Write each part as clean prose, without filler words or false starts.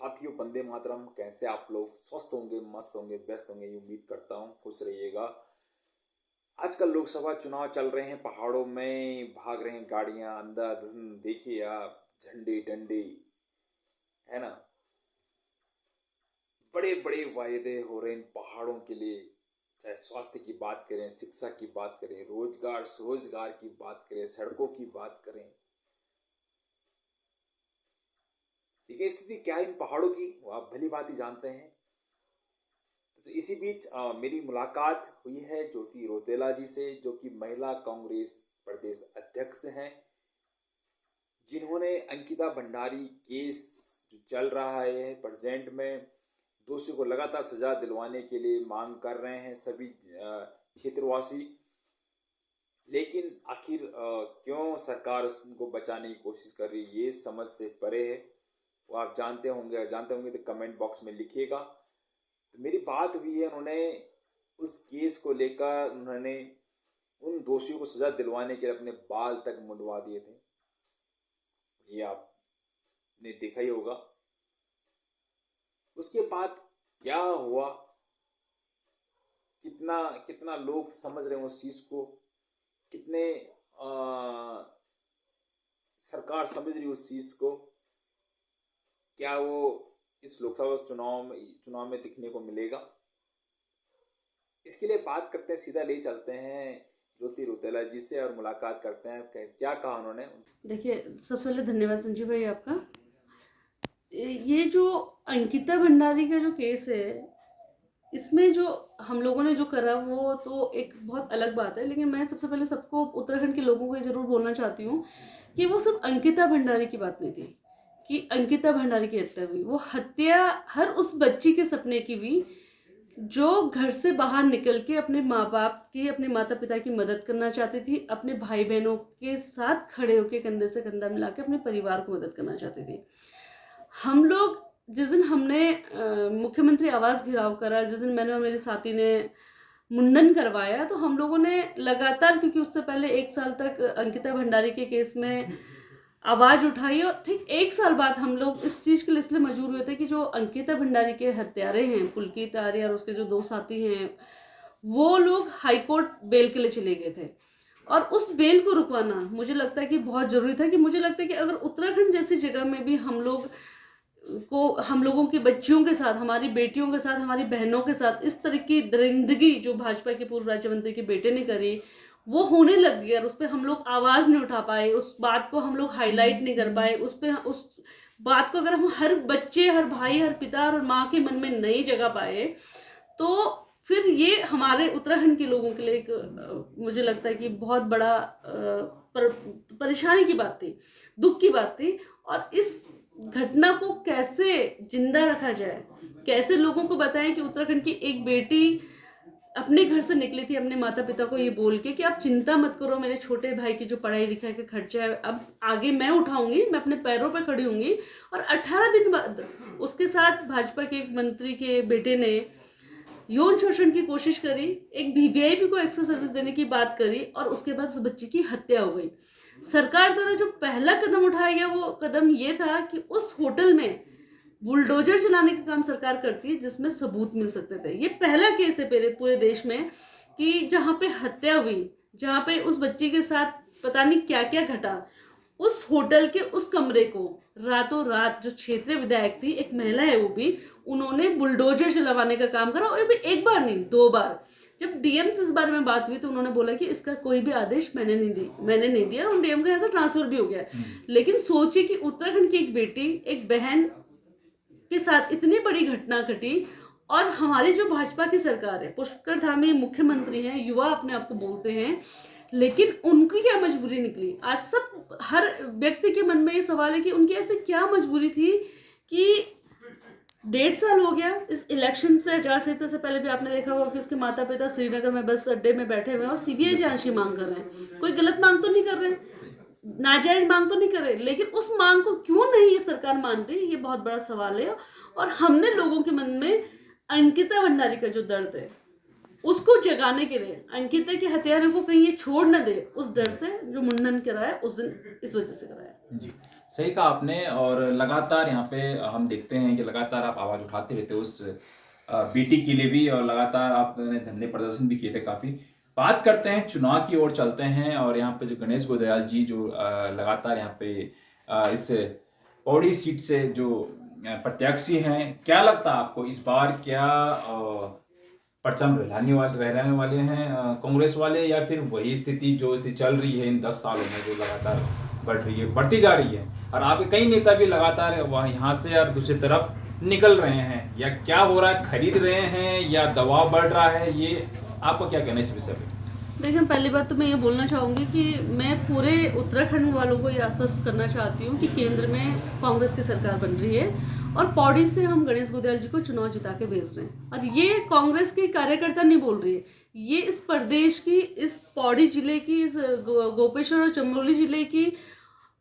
साथियों, वंदे मातरम। कैसे आप लोग? स्वस्थ होंगे, मस्त होंगे, व्यस्त होंगे, ये उम्मीद करता हूँ। खुश रहिएगा। आजकल लोकसभा चुनाव चल रहे हैं, पहाड़ों में भाग रहे हैं गाड़ियां, अंधाधुंध। देखिए आप, झंडे डंडे, है ना। बड़े बड़े वायदे हो रहे हैं इन पहाड़ों के लिए। चाहे स्वास्थ्य की बात करें, शिक्षा की बात करें, रोजगार स्वरोजगार की बात करें, सड़कों की बात करें। देखिए स्थिति क्या है इन पहाड़ों की, वो आप भली भांति जानते हैं। तो इसी बीच मेरी मुलाकात हुई है ज्योति रौतेला जी से, जो कि महिला कांग्रेस प्रदेश अध्यक्ष हैं, जिन्होंने अंकिता भंडारी केस जो चल रहा है प्रेजेंट में, दोषियों को लगातार सजा दिलवाने के लिए मांग कर रहे हैं सभी क्षेत्रवासी। लेकिन आखिर क्यों सरकार उनको बचाने की कोशिश कर रही है, ये समझ से परे है। वो आप जानते होंगे तो कमेंट बॉक्स में लिखिएगा। तो मेरी बात हुई है, उन्होंने उस केस को लेकर उन्होंने उन दोषियों को सजा दिलवाने के लिए अपने बाल तक मुंडवा दिए थे। ये आपने देखा ही होगा। उसके बाद क्या हुआ, कितना कितना लोग समझ रहे हैं उस चीज को, कितने सरकार समझ रही है उस चीज को, क्या वो इस लोकसभा चुनाव में दिखने को मिलेगा। इसके लिए बात करते हैं, सीधा ले चलते हैं ज्योति रौतेला जी से और मुलाकात करते हैं। क्या कहा उन्होंने। देखिए, सबसे पहले धन्यवाद संजीव भाई आपका। ये जो अंकिता भंडारी का जो केस है, इसमें जो हम लोगों ने जो करा वो तो एक बहुत अलग बात है, लेकिन मैं सबसे पहले सबको, उत्तराखंड के लोगों को ये ज़रूर बोलना चाहती हूँ कि वो सिर्फ अंकिता भंडारी की बात नहीं थी कि अंकिता भंडारी की हत्या हुई। वो हत्या हर उस बच्ची के सपने की हुई जो घर से बाहर निकल के अपने माँ बाप की, अपने माता पिता की मदद करना चाहती थी, अपने भाई बहनों के साथ खड़े होकर कंधे से कंधा मिला के अपने परिवार को मदद करना चाहती थी। हम लोग जिस दिन हमने मुख्यमंत्री आवास घेराव करा, जिस दिन मैंने और मेरे साथी ने मुंडन करवाया, तो हम लोगों ने लगातार, क्योंकि उससे पहले 1 साल तक अंकिता भंडारी के केस में आवाज उठाई, और ठीक 1 साल बाद हम लोग इस चीज के लिए इसलिए मजबूर हुए थे कि जो अंकिता भंडारी के हत्यारे हैं, पुलकित आर्य और उसके जो 2 साथी हैं, वो लोग हाईकोर्ट बेल के लिए चले गए थे। और उस बेल को रुकवाना मुझे लगता है कि बहुत जरूरी था। कि मुझे लगता है कि अगर उत्तराखंड जैसी जगह में भी हम लोगों की बच्चियों के साथ, हमारी बेटियों के साथ, हमारी बहनों के साथ इस तरह की दरिंदगी जो भाजपा के पूर्व राज्य मंत्री के बेटे ने करी, वो होने लग गई और उस पर हम लोग आवाज नहीं उठा पाए, उस बात को हम लोग हाईलाइट नहीं कर पाए, उस बात को अगर हम हर बच्चे, हर भाई, हर पिता और माँ के मन में नहीं जगा पाए, तो फिर ये हमारे उत्तराखंड के लोगों के लिए एक मुझे लगता है कि बहुत बड़ा परेशानी की बात थी, दुख की बात थी। और इस घटना को कैसे जिंदा रखा जाए, कैसे लोगों को बताएं कि उत्तराखंड की एक बेटी अपने घर से निकली थी अपने माता पिता को ये बोल के कि आप चिंता मत करो, मेरे छोटे भाई की जो पढ़ाई लिखाई का खर्चा है अब आगे मैं उठाऊंगी, मैं अपने पैरों पर खड़ी होंगी। और 18 दिन बाद उसके साथ भाजपा के एक मंत्री के बेटे ने यौन शोषण की कोशिश करी, एक वीवीआईपी को एक्स्ट्रा सर्विस देने की बात करी, और उसके बाद उस बच्ची की हत्या हो गई। सरकार द्वारा जो पहला कदम उठाया गया वो कदम ये था कि उस होटल में बुलडोजर चलाने का काम सरकार करती है, जिसमें सबूत मिल सकते थे। ये पहला केस है पूरे देश में कि जहां पे हत्या हुई, जहां पे उस बच्ची के साथ पता नहीं क्या क्या घटा, उस होटल के उस कमरे को रातों रात जो क्षेत्रीय विधायक थी, एक महिला है वो भी, उन्होंने बुलडोजर चलवाने का काम करा। और भी एक बार नहीं, 2 बार। जब डीएम से इस बारे में बात हुई तो उन्होंने बोला कि इसका कोई भी आदेश मैंने नहीं दिया, और डीएम का ऐसा ट्रांसफर भी हो गया। लेकिन सोचिए कि उत्तराखंड की एक बेटी, एक बहन के साथ इतनी बड़ी घटना घटी, और हमारी जो भाजपा की सरकार है, पुष्कर धामी मुख्यमंत्री हैं, युवा अपने आप को बोलते हैं, लेकिन उनकी क्या मजबूरी निकली। आज सब हर व्यक्ति के मन में ये सवाल है कि उनकी ऐसी क्या मजबूरी थी कि 1.5 साल हो गया इस इलेक्शन से, आचार संहिता से पहले भी आपने देखा होगा कि उसके माता पिता श्रीनगर में बस अड्डे में बैठे हुए हैं और सीबीआई जांच की मांग कर रहे हैं। कोई गलत मांग तो नहीं कर रहे, नाजायज मांग तो नहीं कर रहे, लेकिन उस मांग को क्यों नहीं ये सरकार मान रही, ये बहुत बड़ा सवाल है। और हमने लोगों के मन में अंकिता भंडारी का जो दर्द है, उसको जगाने के लिए अंकिता के हत्यारों को कहीं ये छोड़ न दे, उस डर से जो मुंडन कराया उस दिन इस वजह से कराया। जी, सही कहा आपने। और लगातार यहाँ पे हम देखते हैं कि लगातार आप आवाज़ उठाते रहते हो उस बेटी के लिए भी, और लगातार आपने धरने प्रदर्शन भी किए थे काफ़ी। बात करते हैं चुनाव की ओर चलते हैं, और यहाँ पे जो गणेश गोदयाल जी जो लगातार यहाँ पे इस पौड़ी सीट से जो प्रत्याशी हैं, क्या लगता है आपको इस बार क्या परचम रहने वाले हैं कांग्रेस वाले, या फिर वही स्थिति जो स्थिति चल रही है इन 10 सालों में जो लगातार बढ़ती जा रही है, और आपके कई नेता भी लगातार वहाँ यहाँ से और दूसरी तरफ निकल रहे हैं, या क्या हो रहा है, खरीद रहे हैं या दबाव बढ़ रहा है, ये आपको क्या कहना है इस विषय पे? देखिए, पहली बात तो मैं ये बोलना चाहूँगी कि मैं पूरे उत्तराखंड वालों को ये आश्वस्त करना चाहती हूँ कि केंद्र में कांग्रेस की सरकार बन रही है और पौड़ी से हम गणेश गोदयाल जी को चुनाव जिता के भेज रहे हैं। और ये कांग्रेस के कार्यकर्ता नहीं बोल रही है, ये इस प्रदेश की, इस पौड़ी जिले की, इस गोपेश्वर और चमोली जिले की,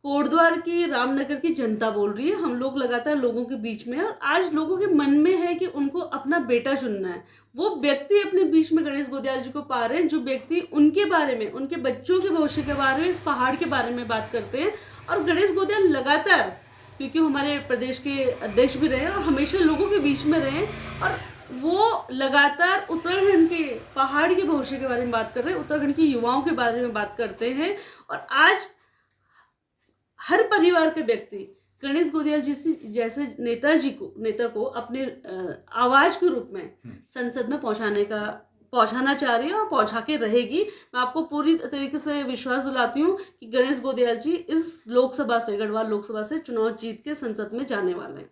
कोटद्वार की, रामनगर की जनता बोल रही है। हम लोग लगातार लोगों के बीच में हैं और आज लोगों के मन में है कि उनको अपना बेटा चुनना है। वो व्यक्ति अपने बीच में गणेश गोदयाल जी को पा रहे हैं, जो व्यक्ति उनके बारे में, उनके बच्चों के भविष्य के बारे में, इस पहाड़ के बारे में बात करते हैं। और गणेश गोदयाल लगातार, क्योंकि हमारे प्रदेश के अध्यक्ष भी रहे और हमेशा लोगों के बीच में रहे, और वो लगातार उत्तराखंड के पहाड़ के भविष्य के बारे में बात कर रहे हैं, उत्तराखंड के युवाओं के बारे में बात करते हैं। और आज हर परिवार के व्यक्ति गणेश गोदयाल जी जैसे नेता को अपने आवाज के रूप में संसद में पहुंचाना चाह रही है और पहुंचा के रहेगी। मैं आपको पूरी तरीके से विश्वास दिलाती हूँ कि गणेश गोदयाल जी इस लोकसभा से, गढ़वाल लोकसभा से चुनाव जीत के संसद में जाने वाले हैं।